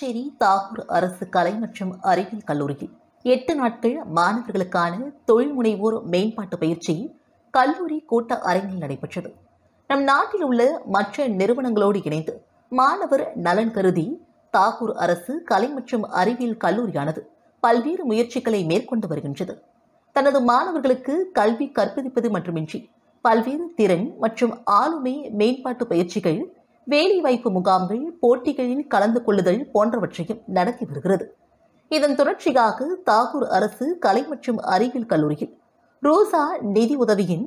புதுச்சேரி தாகூர் அரசு கலை மற்றும் அறிவியல் கல்லூரியில் 8 நாட்கள் மாணவர்களுக்கான தொழில் முனைவோர் மேம்பாட்டு பயிற்சி கல்லூரி கூட்ட அரங்கில் நடைபெற்றது. நம் நாட்டில் உள்ள மற்ற நிறுவனங்களோடு இணைந்து மாணவர் நலன் கருதி தாகூர் அரசு கலை மற்றும் அறிவியல் கல்லூரியானது பல்வேறு முயற்சிகளை மேற்கொண்டு வருகின்றது. தனது மாணவர்களுக்கு கல்வி கற்பிப்பது மட்டுமின்றி பல்வேறு திறன் மற்றும் ஆளுமை மேம்பாட்டு பயிற்சிகள், வேலைவாய்ப்பு முகாம்கள், போட்டிகளில் கலந்து கொள்ளுதல் போன்றவற்றையும் நடத்தி வருகிறது. இதன் தொடர்ச்சியாக தாகூர் அரசு கலை மற்றும் அறிவியல் கல்லூரியில் ரோசா நிதி உதவியின்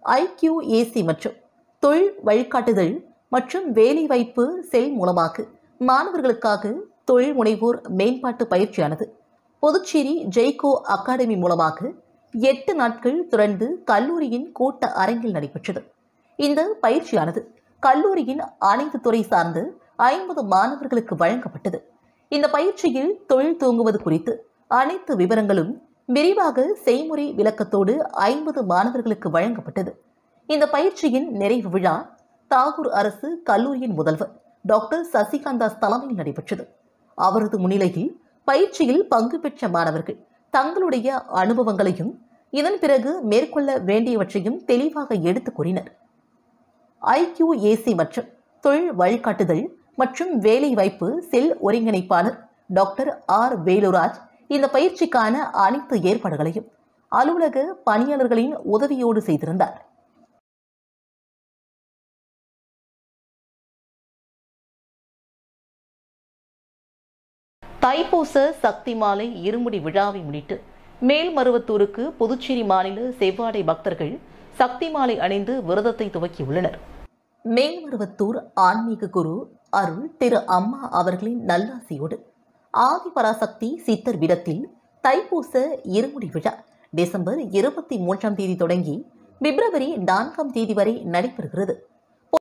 IQAC மற்றும் தொழில் வழிகாட்டுதல் மற்றும் வேலைவாய்ப்பு செல் மூலமாக மாணவர்களுக்காக தொழில் முனைவோர் மேம்பாட்டு பயிற்சியானது புதுச்சேரி ஜெய்கோ அகாடமி மூலமாக 8 நாட்கள் தொடர்ந்து கல்லூரியின் கூட்ட அரங்கில் நடைபெற்றது. இந்த பயிற்சியானது கல்லூரியின் அனைத்து துறை சார்ந்த 50 மாணவர்களுக்கு வழங்கப்பட்டது. இந்த பயிற்சியில் தொழில் துவங்குவது குறித்து அனைத்து விவரங்களும் விரிவாக செய்முறை விளக்கத்தோடு 50 மாணவர்களுக்கு வழங்கப்பட்டது. இந்த பயிற்சியின் நிறைவு விழா தாகூர் அரசு கல்லூரியின் முதல்வர் டாக்டர் சசிகாந்தாஸ் தலைமையில் நடைபெற்றது. அவரது முன்னிலையில் பயிற்சியில் பங்கு பெற்ற மாணவர்கள் தங்களுடைய அனுபவங்களையும் இதன் பிறகு மேற்கொள்ள வேண்டியவற்றையும் தெளிவாக எடுத்துக் கூறினர். IQAC மற்றும் தொழில் வழிகாட்டுதல் மற்றும் வேலைவாய்ப்பு செல் ஒருங்கிணைப்பாளர் டாக்டர் R வேலுராஜ் இந்த பயிற்சிக்கான அனைத்து ஏற்பாடுகளையும் அலுவலக பணியாளர்களின் உதவியோடு செய்திருந்தார். தைப்பூச சக்தி மாலை இருமுடி விழாவை முன்னிட்டு மேல்மருவத்தூருக்கு புதுச்சேரி மாநில செவ்வாடை பக்தர்கள் சக்தி மாலை அணிந்து விரதத்தை துவக்கியுள்ளனர். மேல்மருவத்தூர் ஆன்மீக குரு அருள் திரு அம்மா அவர்களின் நல்லாசியோடு ஆதிபராசக்தி சித்தர் பீடத்தில் தைப்பூச இருமுடி விழா டிசம்பர் 23ஆம் தேதி தொடங்கி பிப்ரவரி 4ஆம் தேதி வரை நடைபெறுகிறது.